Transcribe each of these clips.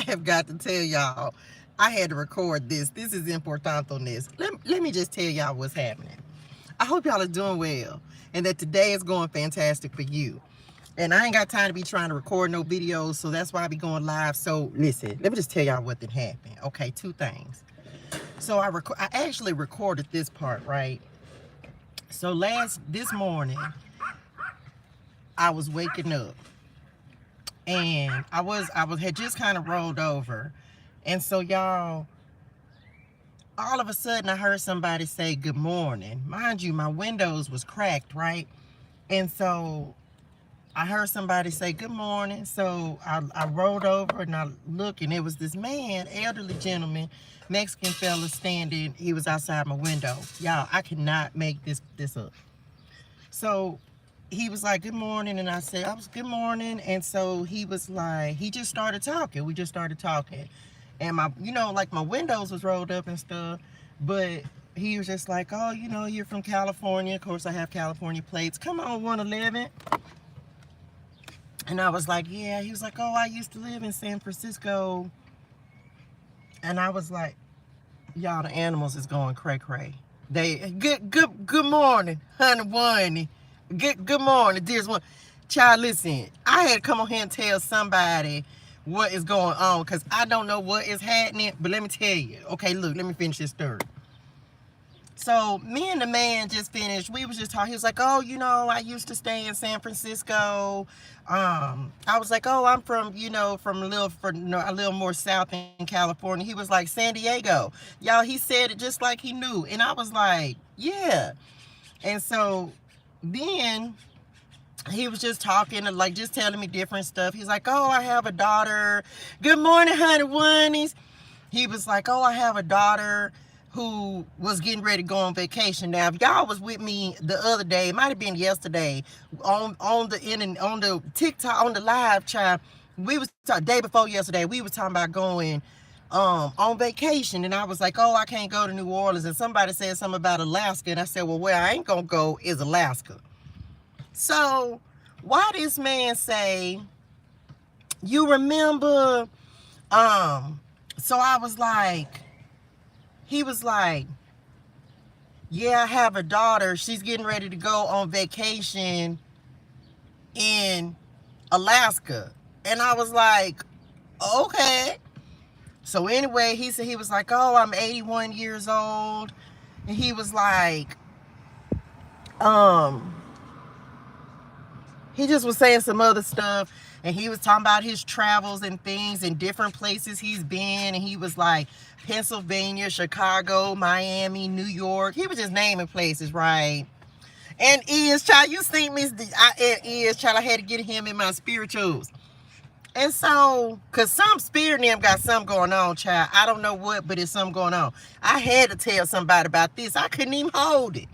have got to tell y'all, I had to record this. This is important on this. Let me just tell y'all what's happening. I hope y'all are doing well and that today is going fantastic for you. And I ain't got time to be trying to record no videos, so that's why I be going live. So listen, let me just tell y'all what did happen. Okay, two things. So I actually recorded this part, right? So this morning, I was waking up and I had just kind of rolled over. And so y'all, all of a sudden I heard somebody say good morning. Mind you, my windows was cracked, right? And so I heard somebody say good morning. So I rolled over and I looked, and it was this man, elderly gentleman, Mexican fella standing. He was outside my window. Y'all, I cannot make this up. So he was like, good morning. And I said, I was good morning. And so he was like, he just started talking. We just started talking. And my, like my windows was rolled up and stuff. But he was just like, oh, you're from California. Of course, I have California plates. Come on, 111. And I was like, yeah. He was like, oh, I used to live in San Francisco. And I was like, y'all, the animals is going cray-cray. They, good morning, honey. Good morning, dearest one. Child, listen, I had to come on here and tell somebody what is going on because I don't know what is happening, but let me tell you. Okay, look, let me finish this story. So me and the man just finished. We was just talking. He was like, oh, I used to stay in San Francisco. I was like, oh, I'm from, from a little more south in California. He was like, San Diego. Y'all, he said it just like he knew. And I was like, yeah. And so then he was just talking and like just telling me different stuff. He's like, oh, I have a daughter. Good morning, honey bunnies. He was like, oh, I have a daughter who was getting ready to go on vacation. Now, if y'all was with me the other day, it might have been yesterday, on the TikTok, on the live chat, we was day before yesterday, we was talking about going on vacation, and I was like, oh, I can't go to New Orleans, and somebody said something about Alaska, and I said, well, where I ain't gonna go is Alaska. So why this man say, you remember, so I was like, he was like, yeah, I have a daughter. She's getting ready to go on vacation in Alaska. And I was like, okay. So anyway, he said, he was like, oh, I'm 81 years old. And he was like, he just was saying some other stuff. And he was talking about his travels and things and different places he's been. And he was like, Pennsylvania, Chicago, Miami, New York. He was just naming places, right? And child, you seen me. Child, I had to get him in my spirituals. And so, because some spirit in them got something going on, child. I don't know what, but it's something going on. I had to tell somebody about this. I couldn't even hold it.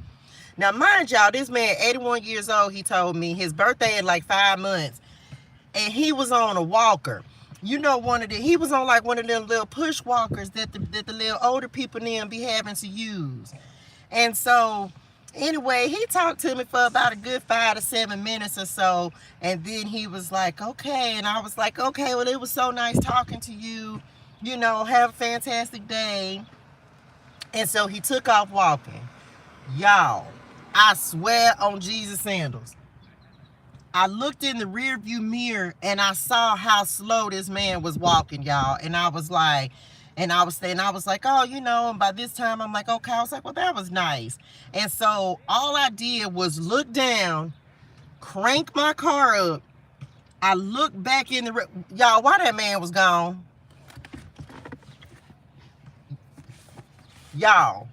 Now, mind y'all, this man, 81 years old, he told me his birthday in like 5 months. And he was on a walker. He was on like one of them little push walkers that the little older people in them be having to use. And so, anyway, he talked to me for about a good 5 to 7 minutes or so. And then he was like, okay. And I was like, okay, well, it was so nice talking to you. Have a fantastic day. And so he took off walking. Y'all, I swear on Jesus sandals, I looked in the rearview mirror and I saw how slow this man was walking, y'all. And I was like, oh, and by this time I'm like, okay. I was like, well, that was nice. And so all I did was look down, crank my car up. I looked back in y'all, while that man was gone, y'all,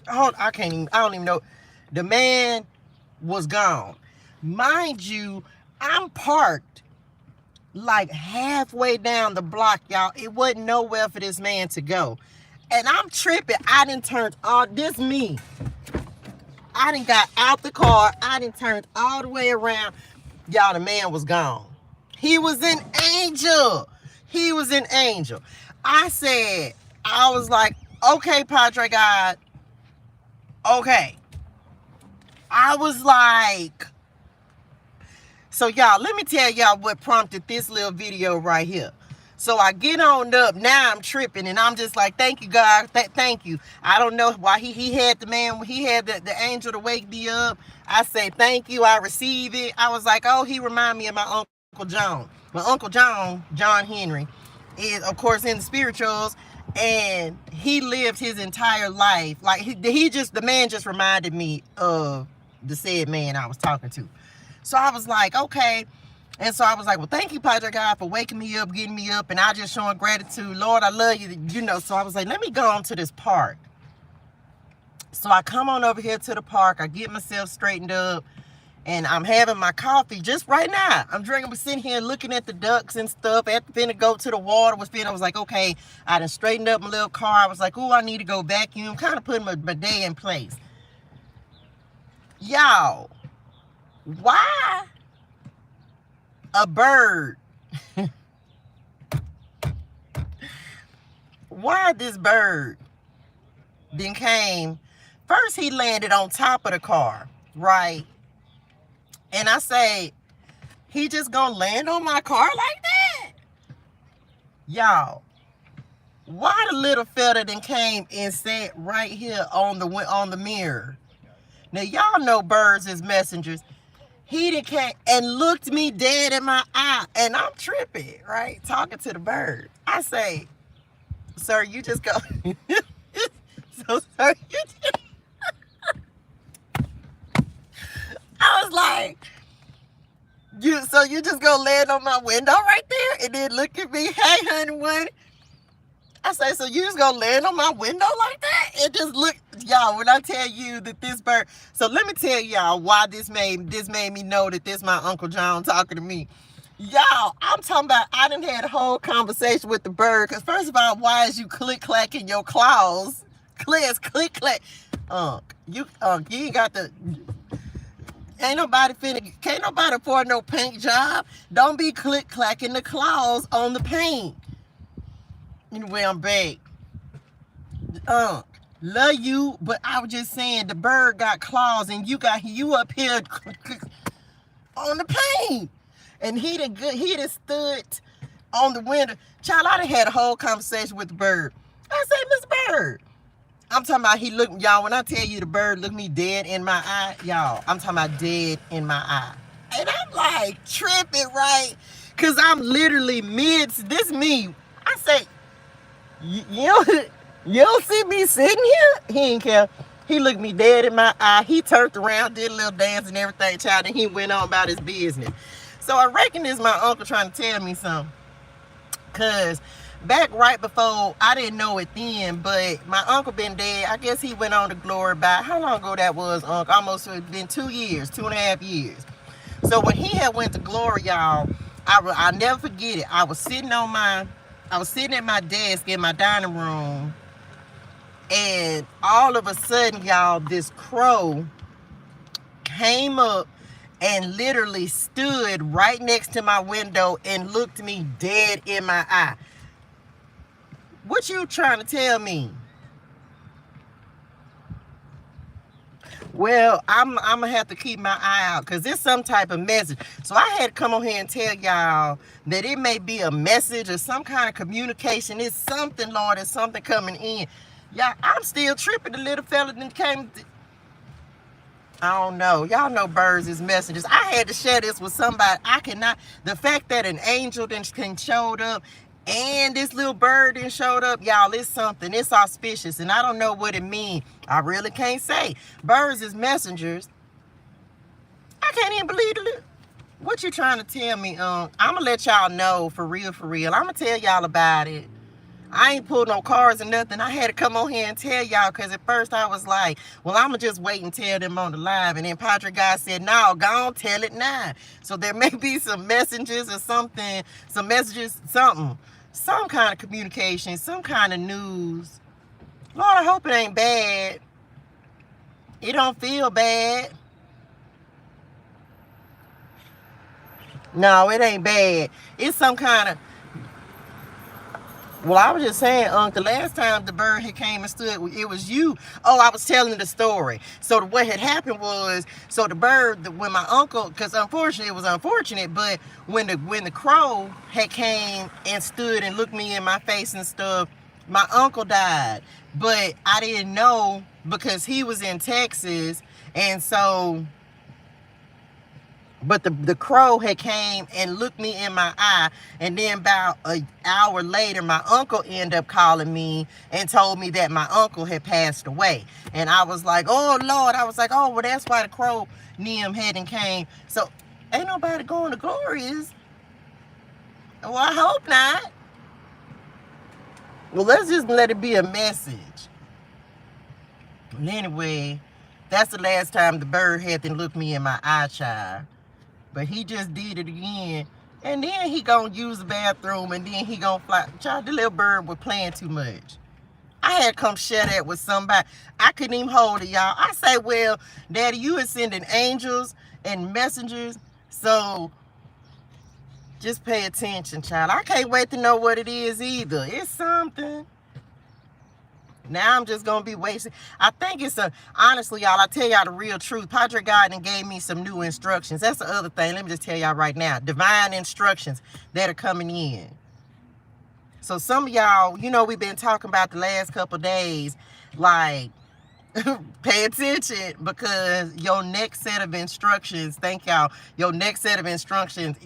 I don't even know. The man was gone. Mind you, I'm parked like halfway down the block, y'all. It wasn't nowhere for this man to go. And I'm tripping. I done turned all this me. I done got out the car. I done turned all the way around. Y'all, the man was gone. He was an angel. He was an angel. I was like, okay, Padre God. Okay. I was like, so y'all, let me tell y'all what prompted this little video right here. So I get on up. Now I'm tripping, and I'm just like, thank you, God. Thank you. I don't know why he had the man, he had the angel to wake me up. I say, thank you. I receive it. I was like, oh, he remind me of my Uncle John. My Uncle John, John Henry, is, of course, in the spirituals, and he lived his entire life. Like, the man just reminded me of the said man I was talking to. So I was like, okay. And so I was like, well, thank you, Padre God, for waking me up, getting me up, and I just showing gratitude. Lord, I love you, you know. So I was like, let me go on to this park. So I come on over here to the park. I get myself straightened up, and I'm having my coffee just right now. I'm drinking, sitting here looking at the ducks and stuff. After finna go to the water, I was like, okay, I done straightened up my little car. I was like, oh, I need to go vacuum, kind of putting my day in place. Y'all, why a bird? Why this bird then came? First, he landed on top of the car, right? And I say, he just gonna land on my car like that? Y'all, why the little fella then came and sat right here on the mirror? Now, y'all know birds is messengers. He done came and looked me dead in my eye, and I'm tripping, right? Talking to the bird. I say, sir, you just go. So, sir, you just... I was like, so you just gonna land on my window right there and then look at me, hey, honey, what? I say, so you just gonna land on my window like that? And just look, y'all, when I tell you that this bird, so let me tell y'all why this made me know that this my Uncle John talking to me. Y'all, I'm talking about, I done had a whole conversation with the bird, because first of all, why is you click-clacking your claws? Click-clack. You ain't got the... Can't nobody afford no paint job. Don't be click-clacking the claws on the paint. Anyway, I'm back. Love you, but I was just saying the bird got claws and you up here on the paint. And he done stood on the window. Child, I done had a whole conversation with the bird. I said, Miss Bird. I'm talking about he looked, y'all, when I tell you the bird looked me dead in my eye, y'all, I'm talking about dead in my eye. And I'm like tripping, right? Because I'm literally this me. I say, you don't see me sitting here? He ain't care. He looked me dead in my eye. He turned around, did a little dance and everything, child, and he went on about his business. So I reckon this is my uncle trying to tell me something. Because back right before, I didn't know it then, but my uncle been dead. I guess he went on to glory by, how long ago that was, Uncle? Almost been 2 years, 2.5 years. So when he had went to glory, y'all, I'll never forget it. I was sitting at my desk in my dining room, and all of a sudden, y'all, this crow came up and literally stood right next to my window and looked me dead in my eye. What you trying to tell me? Well, I'm gonna have to keep my eye out because it's some type of message. So I had to come on here and tell y'all that it may be a message or some kind of communication. It's something, Lord, it's something coming in. Y'all, I'm still tripping. The little fella that came. I don't know. Y'all know birds is messengers. I had to share this with somebody. I cannot. The fact that an angel then showed up and this little bird then showed up, y'all, it's something. It's auspicious, and I don't know what it means. I really can't say. Birds is messengers. I can't even believe it. What you trying to tell me? I'm gonna let y'all know for real. I'm gonna tell y'all about it. I ain't pulled no cards or nothing. I had to come on here and tell y'all because at first I was like, well, I'm going to just wait and tell them on the live. And then Padre God said, no, go on, tell it now. So there may be some messages or something, some kind of communication, some kind of news. Lord, I hope it ain't bad. It don't feel bad. No, it ain't bad. It's some kind of... Well, I was just saying, the last time the bird had came and stood, it was you. Oh, I was telling the story. So what had happened was, so the bird, when my uncle, because unfortunately it was unfortunate, but when the crow had came and stood and looked me in my face and stuff, my uncle died. But I didn't know because he was in Texas, and so. But the crow had came and looked me in my eye, and then about an hour later, my uncle ended up calling me and told me that my uncle had passed away. And I was like, oh Lord, I was like, oh well, that's why the crow hadn't came. So ain't nobody going to glories. Well, I hope not. Well, let's just let it be a message. But anyway, that's the last time the bird had to look me in my eye, child. But he just did it again. And then he gonna use the bathroom, and then he gonna fly. Child, the little bird was playing too much. I had to come share that with somebody. I couldn't even hold it, y'all. I say, well, Daddy, you are sending angels and messengers. So just pay attention, child. I can't wait to know what it is either. It's something. Now I'm just going to be wasting. I think it's honestly, y'all, I tell y'all the real truth. Padre God gave me some new instructions. That's the other thing. Let me just tell y'all right now. Divine instructions that are coming in. So some of y'all, you know, we've been talking about the last couple of days, like, pay attention, because your next set of instructions, thank y'all, your next set of instructions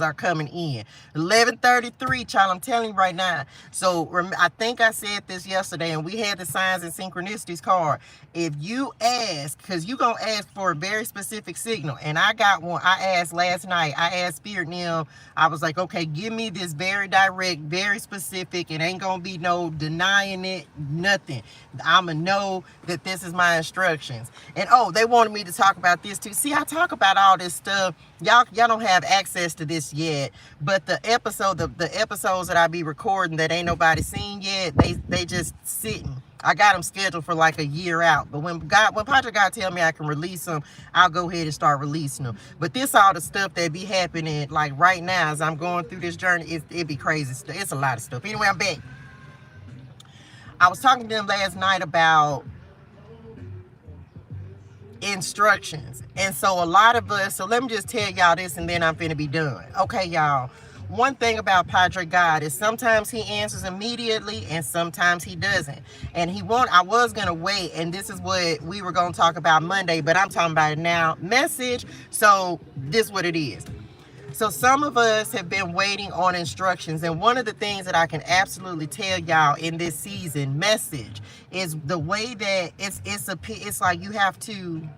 are coming in 11:33, child. I'm telling you right now. So I think I said this yesterday, and we had the signs and synchronicities card. If you ask, because you're gonna ask for a very specific signal, and I got one. I asked last night. I asked Spirit Nim. I was like, okay, give me this very direct, very specific. It ain't gonna be no denying it, nothing. I'ma know that this is my instructions. And oh, they wanted me to talk about this too. See, I talk about all this stuff. Y'all don't have access to this yet, but the episodes that I be recording that ain't nobody seen yet, they just sitting. I got them scheduled for like a year out. But when Padre God tell me I can release them, I'll go ahead and start releasing them. But this all the stuff that be happening like right now as I'm going through this journey, it be crazy stuff. It's a lot of stuff. Anyway, I'm back. I was talking to them last night about instructions. And so a lot of us, so let me just tell y'all this and then I'm finna be done. Okay, y'all. One thing about Padre God is sometimes he answers immediately and sometimes he doesn't. And I was gonna wait, and this is what we were gonna talk about Monday, but I'm talking about it now. Message. So this is what it is. So some of us have been waiting on instructions, and one of the things that I can absolutely tell y'all in this season, message, is the way that it's like you have to,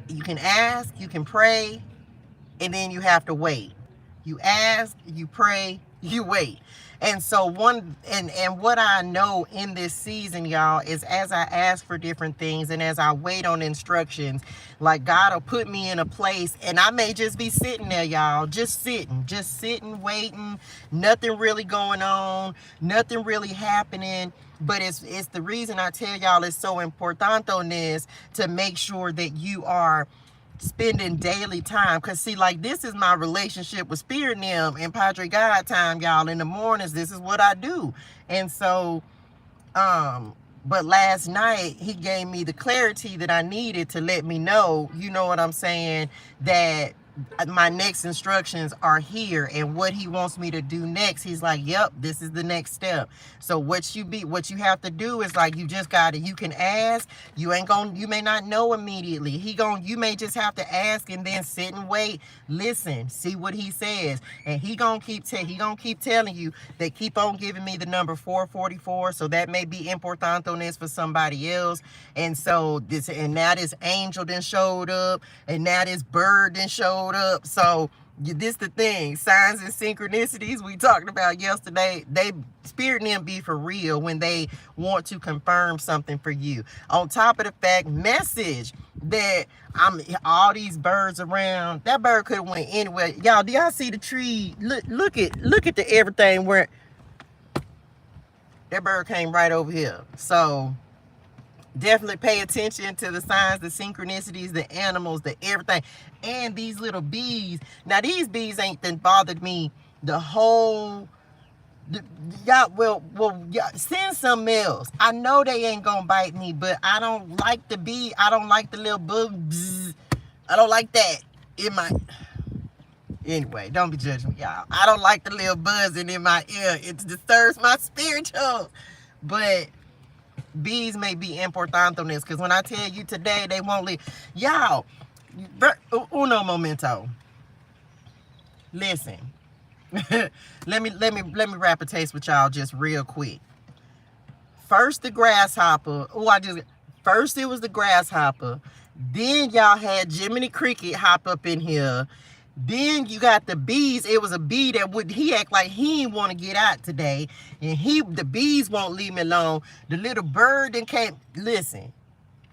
you can ask, you can pray, and then you have to wait. You ask, you pray, you wait. And so what I know in this season, y'all, is as I ask for different things and as I wait on instructions, like God will put me in a place, and I may just be sitting there, y'all, just sitting, waiting, nothing really going on, nothing really happening. But it's the reason I tell y'all it's so important on this, to make sure that you are spending daily time. Because see, like, this is my relationship with Spirit Nim and Padre God time, y'all. In the mornings, this is what I do. And so but last night he gave me the clarity that I needed to let me know, you know what I'm saying, that my next instructions are here, and what he wants me to do next, he's like, yep, this is the next step. So what you have to do is, like, you just gotta, you can ask, you may not know immediately. You may just have to ask and then sit and wait, listen, see what he says, and he gonna keep telling you that keep on giving me the number 444. So that may be importante for somebody else. And so now this angel then showed up, and now this bird then showed up. So this the thing, signs and synchronicities we talked about yesterday, they Spirit and them be for real when they want to confirm something for you. On top of the fact, message that all these birds around, that bird could have went anywhere. Y'all, do y'all see the tree? Look at the everything where that bird came right over here. So definitely pay attention to the signs, the synchronicities, the animals, the everything. And these little bees. Now, these bees ain't been bothered me the whole Y'all, y'all, send something else. I know they ain't gonna bite me, but I don't like the bee. I don't like the little bugs. I don't like that. It might. Anyway, don't be judging me, y'all. I don't like the little buzzing in my ear. It disturbs my spiritual. But bees may be importantes because when I tell you today, they won't leave. Y'all, uno momento. Listen. let me wrap a taste with y'all just real quick. First the grasshopper. First it was the grasshopper. Then y'all had Jiminy Cricket hop up in here. Then you got the bees. It was a bee that he act like he didn't want to get out today. And the bees won't leave me alone. The little bird then came. Listen,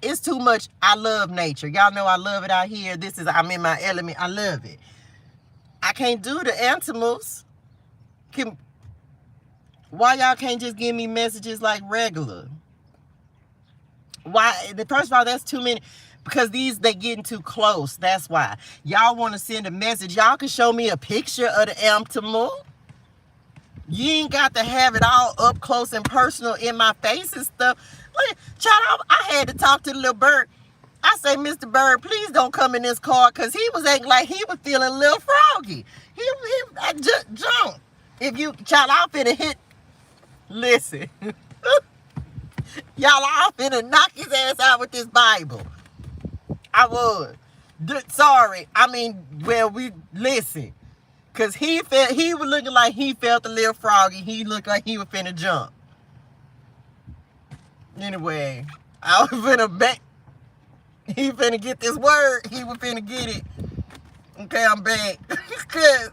it's too much. I love nature. Y'all know I love it out here. I'm in my element. I love it. I can't do the animals. Why y'all can't just give me messages like regular? Why? First of all, that's too many. Because they getting too close. That's why. Y'all want to send a message. Y'all can show me a picture of the animal. You ain't got to have it all up close and personal in my face and stuff. Like, child, I had to talk to the little bird. I say, Mr. Bird, please don't come in this car, because he was acting like he was feeling a little froggy. I just jumped. If you, child, I'm finna hit. Listen. Y'all, I'm finna knock his ass out with this Bible. I would. Sorry. I mean, well, listen. Because he was looking like he felt a little froggy. He looked like he was finna jump. Anyway, I was finna bet. He finna get this word. He was finna get it. Okay, I'm back. Because,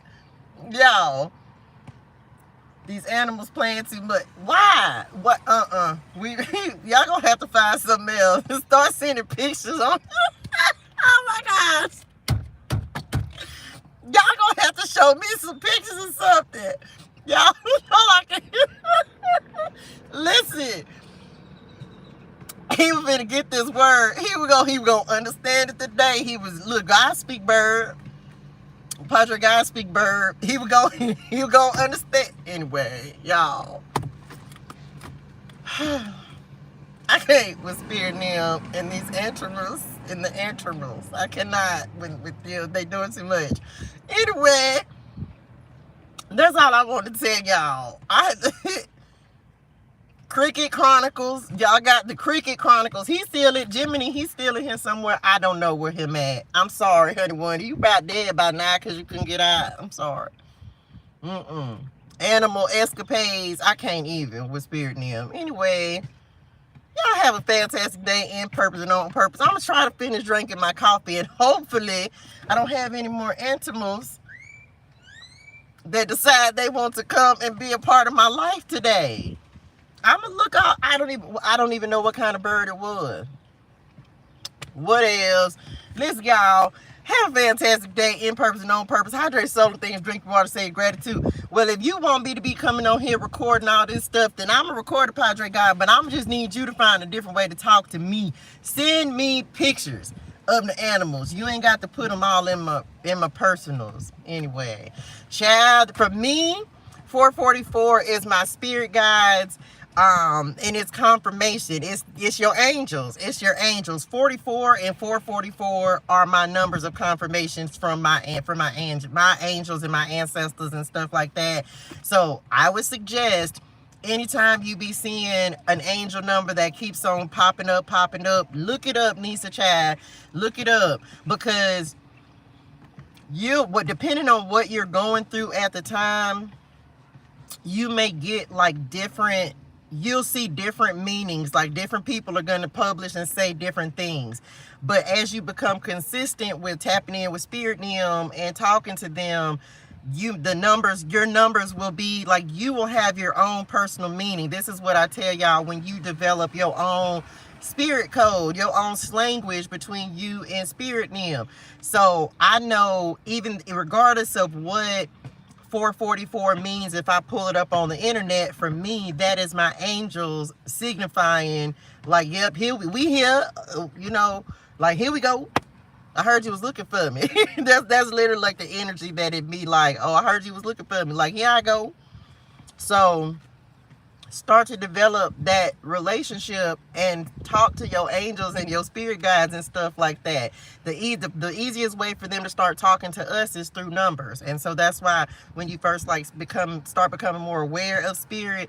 y'all, these animals playing too much. Why? What? Y'all gonna have to find something else. Start sending pictures on. Oh my gosh. Y'all gonna have to show me some pictures or something. Y'all know I can. Listen. He was gonna get this word. He was gonna understand it today. Look, God speak bird. Padre God speak bird. He was gonna understand. Anyway, y'all. I can't with spirit them and these animals and the animals. I cannot with them. They doing too much. Anyway, that's all I wanted to tell y'all. Cricket Chronicles. Y'all got the Cricket Chronicles. He's still at Gemini. He's still in here somewhere. I don't know where him at. I'm sorry, honey one. You about dead by now because you couldn't get out. I'm sorry. Animal escapades. I can't even with spirit them. Anyway, y'all have a fantastic day in purpose and on purpose. I'm going to try to finish drinking my coffee, and hopefully I don't have any more animals that decide they want to come and be a part of my life today. I'm gonna look out. I don't even know what kind of bird it was. What else? Listen, y'all, have a fantastic day in purpose and on purpose. Hydrate solar things, drink water, say gratitude. Well, if you want me to be coming on here recording all this stuff, then I'm gonna record a Padre God, but I'm just need you to find a different way to talk to me. Send me pictures of the animals. You ain't got to put them all in my personals. Anyway, child, for me, 444 is my spirit guides. And it's confirmation. It's your angels. It's your angels. 44 and 444 are my numbers of confirmations from my angels and my ancestors and stuff like that. So I would suggest anytime you be seeing an angel number that keeps on popping up, look it up, Nisa Chad. Look it up, because depending on what you're going through at the time, you may get like different. You'll see different meanings, like different people are going to publish and say different things. But as you become consistent with tapping in with spirit and talking to them, your numbers will be like, you will have your own personal meaning. This is what I tell y'all, when you develop your own spirit code, your own language between you and spirit. So I know, even regardless of what 444 means, if I pull it up on the internet, for me, that is my angels signifying, like, yep, here we here, like, here we go. I heard you was looking for me. that's literally like the energy that it be like, oh, I heard you was looking for me, like, here I go. So start to develop that relationship and talk to your angels and your spirit guides and stuff like that. The easiest way for them to start talking to us is through numbers. And so that's why when you first like start becoming more aware of spirit,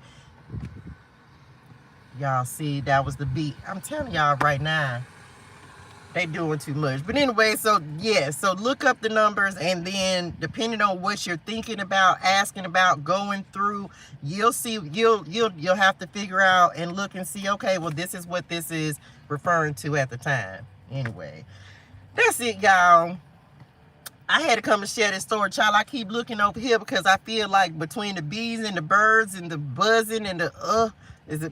y'all see that was the beat. I'm telling y'all right now, they doing too much. But anyway, so yeah, so look up the numbers, and then depending on what you're thinking about, asking about, going through, you'll see, you'll have to figure out and look and see, okay, well, this is what this is referring to at the time. Anyway, that's it, y'all. I had to come and share this story, child. I keep looking over here because I feel like between the bees and the birds and the buzzing and the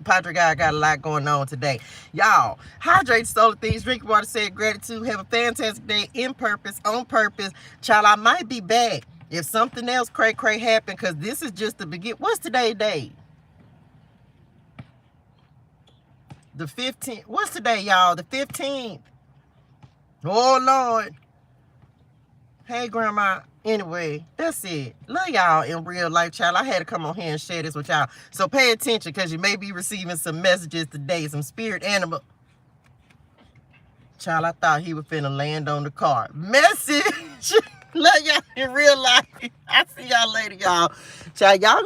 Padre guy got a lot going on today. Y'all, hydrate, solar things, drink water, say gratitude, have a fantastic day in purpose, on purpose. Child, I might be back if something else cray happen, because this is just the beginning. What's today's date? The 15th. What's today, y'all? The 15th. Oh, Lord. Hey, Grandma. Anyway, that's it. Love y'all in real life, child. I had to come on here and share this with y'all. So pay attention, because you may be receiving some messages today, some spirit animal. Child, I thought he was finna land on the car. Message. Love y'all in real life. I see y'all later, y'all. Child, y'all